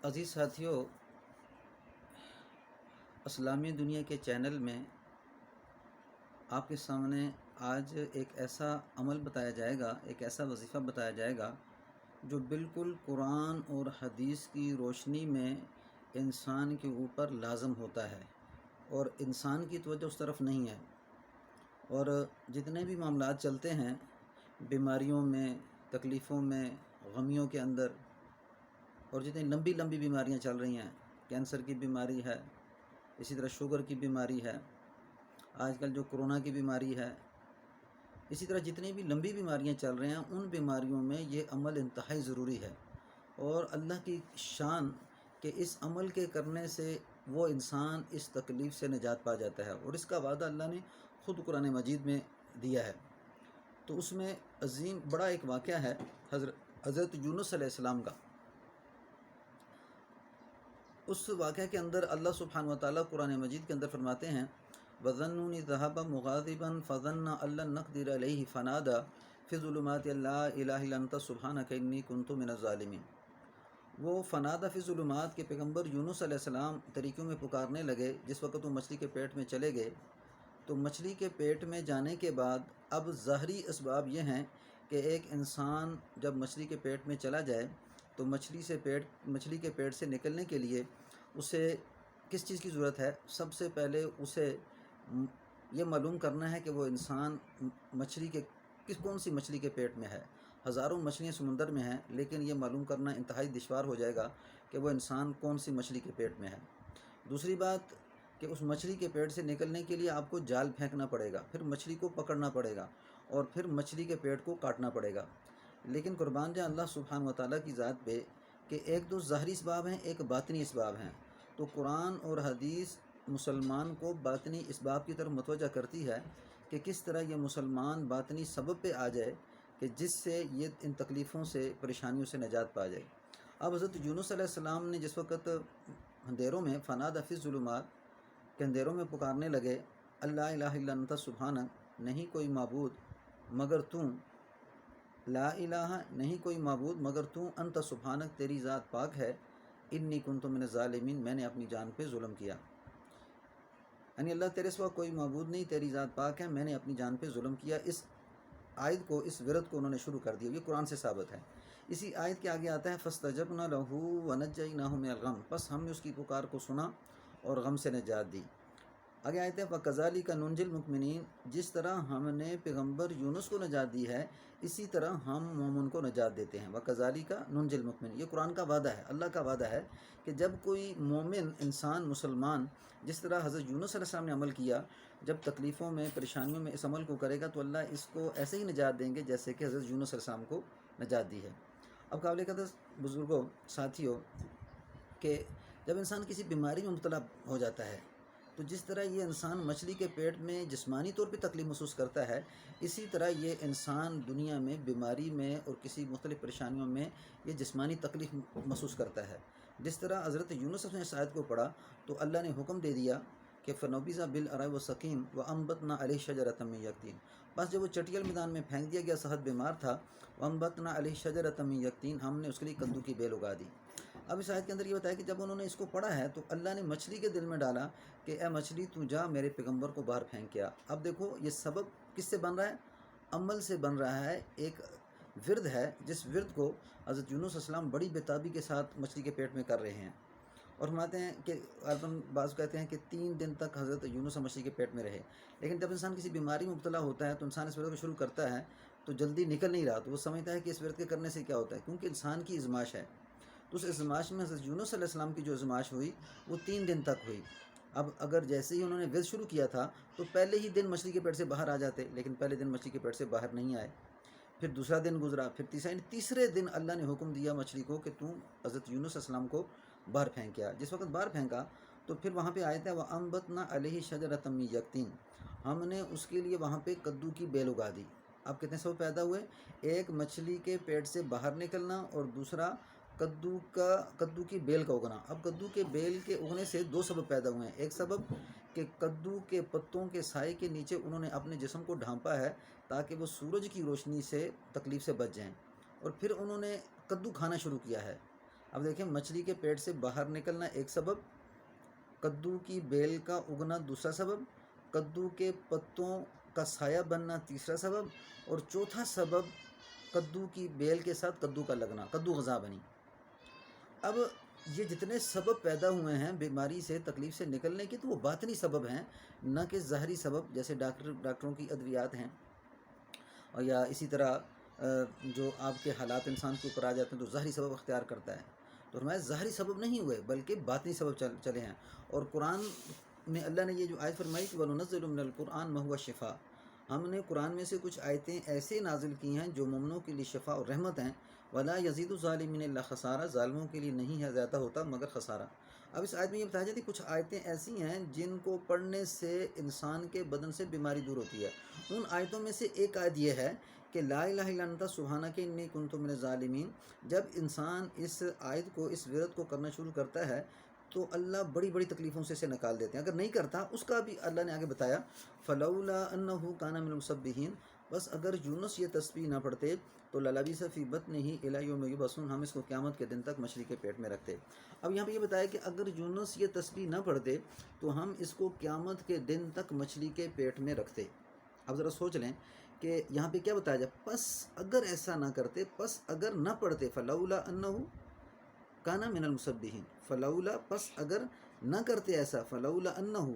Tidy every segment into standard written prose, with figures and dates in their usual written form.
عزیز ساتھیوں، اسلامی دنیا کے چینل میں آپ کے سامنے آج ایک ایسا عمل بتایا جائے گا، ایک ایسا وظیفہ بتایا جائے گا جو بالکل قرآن اور حدیث کی روشنی میں انسان کے اوپر لازم ہوتا ہے اور انسان کی توجہ اس طرف نہیں ہے۔ اور جتنے بھی معاملات چلتے ہیں بیماریوں میں، تکلیفوں میں، غمیوں کے اندر، اور جتنی لمبی لمبی بیماریاں چل رہی ہیں، کینسر کی بیماری ہے، اسی طرح شوگر کی بیماری ہے، آج کل جو کرونا کی بیماری ہے، اسی طرح جتنی بھی لمبی بیماریاں چل رہی ہیں ان بیماریوں میں یہ عمل انتہائی ضروری ہے۔ اور اللہ کی شان کہ اس عمل کے کرنے سے وہ انسان اس تکلیف سے نجات پا جاتا ہے، اور اس کا وعدہ اللہ نے خود قرآن مجید میں دیا ہے۔ تو اس میں عظیم بڑا ایک واقعہ ہے حضرت یونس علیہ السلام کا۔ اس واقعہ کے اندر اللہ سبحانہ وتعالیٰ قرآن مجید کے اندر فرماتے ہیں وَظَنُّونِ ذَهَبَ مُغَاضِبًا فَظَنَّ أَن لَّن نَّقْدِرَ عَلَيْهِ فَنَادَىٰ فِي الظُّلُمَاتِ أَن لَّا إِلَٰهَ إِلَّا أَنتَ سُبْحَانَكَ إِنِّي كُنتُ مِنَ الظَّالِمِينَ۔ وہ فنادہ فی الظلمات کے پیغمبر یونس علیہ السلام طریقوں میں پکارنے لگے۔ جس وقت وہ مچھلی کے پیٹ میں چلے گئے تو مچھلی کے پیٹ میں جانے کے بعد اب ظاہری اسباب یہ ہیں کہ ایک انسان جب مچھلی کے پیٹ میں چلا جائے تو مچھلی کے پیٹ سے نکلنے کے لیے اسے کس چیز کی ضرورت ہے؟ سب سے پہلے اسے یہ معلوم کرنا ہے کہ وہ انسان کون سی مچھلی کے پیٹ میں ہے۔ ہزاروں مچھلیاں سمندر میں ہیں، لیکن یہ معلوم کرنا انتہائی دشوار ہو جائے گا کہ وہ انسان کون سی مچھلی کے پیٹ میں ہے۔ دوسری بات کہ اس مچھلی کے پیٹ سے نکلنے کے لیے آپ کو جال پھینکنا پڑے گا، پھر مچھلی کو پکڑنا پڑے گا اور پھر مچھلی کے پیٹ کو کاٹنا پڑے گا۔ لیکن قربان جائیں اللہ سبحانہ وتعالیٰ کی ذات پہ کہ ایک دو ظاہری اسباب ہیں، ایک باطنی اسباب ہیں۔ تو قرآن اور حدیث مسلمان کو باطنی اسباب کی طرف متوجہ کرتی ہے کہ کس طرح یہ مسلمان باطنی سبب پہ آ جائے کہ جس سے یہ ان تکلیفوں سے، پریشانیوں سے نجات پا جائے۔ اب حضرت یونس علیہ السلام نے جس وقت اندھیروں میں فنادیٰ فی الظلمات کہ اندھیروں میں پکارنے لگے اللہ الہ الا انت سبحانک، نہیں کوئی معبود مگر تو، لا الہ نہیں کوئی معبود مگر تو، انت سبحانک تیری ذات پاک ہے، انی کنت من الظالمین میں نے اپنی جان پہ ظلم کیا۔ یعنی اللہ تیرے سوا کوئی معبود نہیں، تیری ذات پاک ہے، میں نے اپنی جان پہ ظلم کیا۔ اس آیت کو، اس ورد کو انہوں نے شروع کر دیا، یہ قرآن سے ثابت ہے۔ اسی آیت کے آگے آتا ہے فَاسْتَجَبْنَا لَهُ وَنَجَّيْنَاهُ مِنَ الْغَمِّ، بس ہم نے اس کی پکار کو سنا اور غم سے نجات دی۔ آگے آیت ہے وَكَذَلِكَ نُنْجِي الْمُؤْمِنِينَ، جس طرح ہم نے پیغمبر یونس کو نجات دی ہے اسی طرح ہم مومن کو نجات دیتے ہیں۔ وَكَذَلِكَ نُنْجِي الْمُؤْمِنِينَ، یہ قرآن کا وعدہ ہے، اللہ کا وعدہ ہے کہ جب کوئی مومن انسان، مسلمان، جس طرح حضرت یونس علیہ السلام نے عمل کیا، جب تکلیفوں میں، پریشانیوں میں اس عمل کو کرے گا تو اللہ اس کو ایسے ہی نجات دیں گے جیسے کہ حضرت یونس علیہ السلام کو نجات دی ہے۔ اب قابل قدر بزرگوں، ساتھیوں، کہ جب انسان کسی بیماری میں مبتلا ہو جاتا ہے تو جس طرح یہ انسان مچھلی کے پیٹ میں جسمانی طور پہ تکلیف محسوس کرتا ہے، اسی طرح یہ انسان دنیا میں بیماری میں اور کسی مختلف پریشانیوں میں یہ جسمانی تکلیف محسوس کرتا ہے۔ جس طرح حضرت یونس نے اس آیت کو پڑھا تو اللہ نے حکم دے دیا کہ فَنُبِذَ بِالْعَرَاءِ وَالسَّقِيمِ وَأَنبَتْنَا عَلَيْهِ شَجَرَةً مِّن يَقْطِينٍ، بس جب وہ چٹیل میدان میں پھینک دیا گیا، صحت بیمار تھا، وَأَنبَتْنَا عَلَيْهِ شَجَرَةً مِّن يَقْطِينٍ، ہم نے اس کے لیے کدو کی بیل اگا دی۔ اب اس آیت کے اندر یہ بتایا کہ جب انہوں نے اس کو پڑھا ہے تو اللہ نے مچھلی کے دل میں ڈالا کہ اے مچھلی تو جا میرے پیغمبر کو باہر پھینک کیا۔ اب دیکھو یہ سبب کس سے بن رہا ہے؟ عمل سے بن رہا ہے، ایک ورد ہے جس ورد کو حضرت یونس علیہ السلام بڑی بےتابی کے ساتھ مچھلی کے پیٹ میں کر رہے ہیں۔ اور فرماتے ہیں کہ غالباً بعض کہتے ہیں کہ 3 دن تک حضرت یونس مچھلی کے پیٹ میں رہے۔ لیکن جب انسان کسی بیماری میں مبتلا ہوتا ہے تو انسان اس ورد کو شروع کرتا ہے تو جلدی نکل نہیں رہا، تو وہ سمجھتا ہے کہ اس ورد کے کرنے سے کیا ہوتا ہے، کیونکہ انسان کی ازمائش ہے۔ تو اس ازمائش میں حضرت یونس علیہ السلام کی جو ازمائش ہوئی وہ 3 دن تک ہوئی۔ اب اگر جیسے ہی انہوں نے ورد شروع کیا تھا تو پہلے ہی دن مچھلی کے پیٹ سے باہر آ جاتے، لیکن پہلے دن مچھلی کے پیٹ سے باہر نہیں آئے۔ پھر دوسرا دن گزرا، پھر تیسرے دن اللہ نے حکم دیا مچھلی کو کہ تم حضرت یونس علیہ السلام کو باہر پھینکیا۔ جس وقت باہر پھینکا تو پھر وہاں پہ آیت ہے وَأَنبَتْنَا عَلَيْهِ شَجَرَةً مِّن يَقْطِينٍ، ہم نے اس کے لیے وہاں پہ کدو کی بیل اگا دی۔ اب کتنے سبب پیدا ہوئے؟ ایک مچھلی کے پیٹ سے باہر نکلنا اور دوسرا کدو کی بیل کا اگنا۔ اب کدو کے بیل کے اگنے سے 2 سبب پیدا ہوئے ہیں۔ ایک سبب کہ کدو کے پتوں کے سائے کے نیچے انہوں نے اپنے جسم کو ڈھانپا ہے تاکہ وہ سورج کی روشنی سے تکلیف سے بچ جائیں، اور پھر انہوں نے کدو کھانا شروع کیا ہے۔ اب دیکھیں مچھلی کے پیٹ سے باہر نکلنا ایک سبب، کدو کی بیل کا اگنا دوسرا سبب، کدو کے پتوں کا سایہ بننا تیسرا سبب، اور چوتھا سبب کدو کی بیل کے ساتھ کدو کا لگنا، کدو غذا بنی۔ اب یہ جتنے سبب پیدا ہوئے ہیں بیماری سے تکلیف سے نکلنے کے، تو وہ باطنی سبب ہیں، نہ کہ ظاہری سبب جیسے ڈاکٹروں کی ادویات ہیں، اور یا اسی طرح جو آپ کے حالات انسان کے اوپر آ جاتے ہیں تو ظاہری سبب اختیار کرتا ہے۔ تو ہمارے ظاہری سبب نہیں ہوئے بلکہ باطنی سبب چلے ہیں۔ اور قرآن میں اللہ نے یہ جو آیت فرمائی کہ وَنُنَزِّلُ مِنَ الْقُرْآنِ مَا هُوَ شِفَاء، ہم نے قرآن میں سے کچھ آیتیں ایسے نازل کی ہیں جو مومنوں کے لیے شفا اور رحمت ہیں، وَلَا يَزِيدُ الظَّالِمِينَ إِلَّا خَسَارًا، ظالموں کے لیے نہیں ہے زیادہ ہوتا مگر خسارہ۔ اب اس آیت میں یہ بتایا جاتا ہے کچھ آیتیں ایسی ہیں جن کو پڑھنے سے انسان کے بدن سے بیماری دور ہوتی ہے۔ ان آیتوں میں سے ایک آیت یہ ہے کہ لا الہ الا انت سبحانک انی کنت من الظالمین۔ جب انسان اس آیت کو، اس ورد کو کرنا شروع کرتا ہے تو اللہ بڑی بڑی تکلیفوں سے اسے نکال دیتے ہیں۔ اگر نہیں کرتا اس کا بھی اللہ نے آگے بتایا فلولا انہ کان من المسبحین، بس اگر یونس یہ تسبیح نہ پڑھتے تو للبث فی بطنہ الی یوم یبعثون، ہم اس کو قیامت کے دن تک مچھلی کے پیٹ میں رکھتے۔ اب یہاں پہ یہ بتایا کہ اگر یونس یہ تسبیح نہ پڑھتے تو ہم اس کو قیامت کے دن تک مچھلی کے پیٹ میں رکھتے۔ اب ذرا سوچ لیں کہ یہاں پہ کیا بتایا جائے، پس اگر ایسا نہ کرتے، پس اگر نہ پڑھتے، فلولا انہ کان من المسبحین، فلولا پس اگر نہ کرتے ایسا، فلولا انہ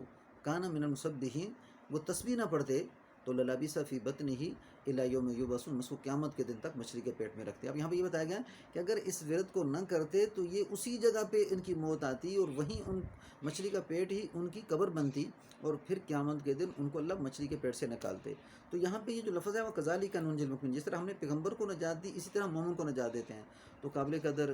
کان من المسبحین، وہ تسبیح نہ پڑھتے تو للبث فی بطنہ الی یوم یبعثون، اس کو قیامت کے دن تک مچھلی کے پیٹ میں رکھتے۔ اب یہاں پہ یہ بتایا گیا کہ اگر اس ورد کو نہ کرتے تو یہ اسی جگہ پہ ان کی موت آتی اور وہیں ان مچھلی کا پیٹ ہی ان کی قبر بنتی، اور پھر قیامت کے دن ان کو اللہ مچھلی کے پیٹ سے نکالتے۔ تو یہاں پہ یہ جو لفظ ہے وہ کذالک ننجی المؤمنین، جس طرح ہم نے پیغمبر کو نجات دی اسی طرح مومن کو نجات دیتے ہیں۔ تو قابل قدر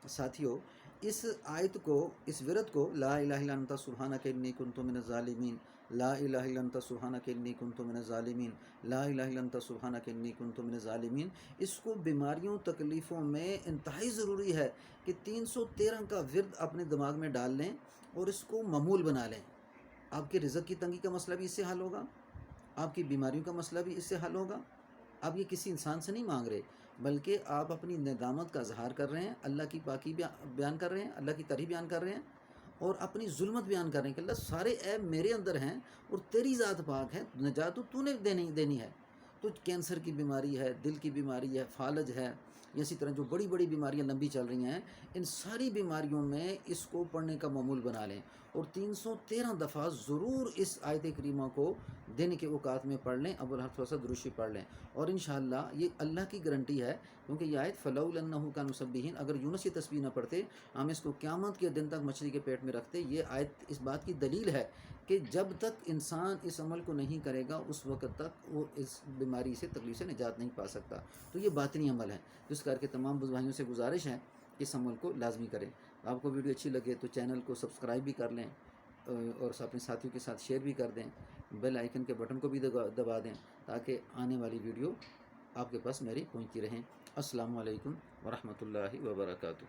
ساتھیو، اس آیت کو، اس ورد کو، لا الہ الا انت سبحانک انی کنت من الظالمین، لا الہ الا انت سبحانک انی کنت من الظالمین، لا الہ الا انت سبحانک انی کنت من الظالمین، اس کو بیماریوں تکلیفوں میں انتہائی ضروری ہے کہ 313 کا ورد اپنے دماغ میں ڈال لیں اور اس کو معمول بنا لیں۔ آپ کے رزق کی تنگی کا مسئلہ بھی اس سے حل ہوگا، آپ کی بیماریوں کا مسئلہ بھی اس سے حل ہوگا۔ آپ یہ کسی انسان سے نہیں مانگ رہے بلکہ آپ اپنی ندامت کا اظہار کر رہے ہیں، اللہ کی پاکی بیان کر رہے ہیں، اللہ کی تعریف بیان کر رہے ہیں، اور اپنی ظلمت بیان کر رہے ہیں کہ اللہ سارے عیب میرے اندر ہیں اور تیری ذات پاک ہے، نجات تو نے دینی ہے۔ تو کینسر کی بیماری ہے، دل کی بیماری ہے، فالج ہے، اسی طرح جو بڑی بڑی بیماریاں لمبی چل رہی ہیں، ان ساری بیماریوں میں اس کو پڑھنے کا معمول بنا لیں اور 313 دفعہ ضرور اس آیت کریمہ کو دن کے اوقات میں پڑھ لیں، ابو الحق تھوڑا سا درود شریف پڑھ لیں، اور انشاءاللہ یہ اللہ کی گارنٹی ہے، کیونکہ یہ آیت فلولا انہ کان مسبحین، اگر یونس یہ تسبیح نہ پڑھتے ہم اس کو قیامت کے دن تک مچھلی کے پیٹ میں رکھتے۔ یہ آیت اس بات کی دلیل ہے کہ جب تک انسان اس عمل کو نہیں کرے گا اس وقت تک وہ اس بیماری سے، تکلیف سے نجات نہیں پا سکتا۔ تو یہ باطنی عمل ہے، جس کر کے تمام بھائیوں سے گزارش ہے کہ اس عمل کو لازمی کریں۔ آپ کو ویڈیو اچھی لگے تو چینل کو سبسکرائب بھی کر لیں اور اپنے ساتھیوں کے ساتھ شیئر بھی کر دیں، بیل آئیکن کے بٹن کو بھی دبا دیں تاکہ آنے والی ویڈیو آپ کے پاس میری پہنچتی رہیں۔ السلام علیکم ورحمۃ اللہ وبرکاتہ۔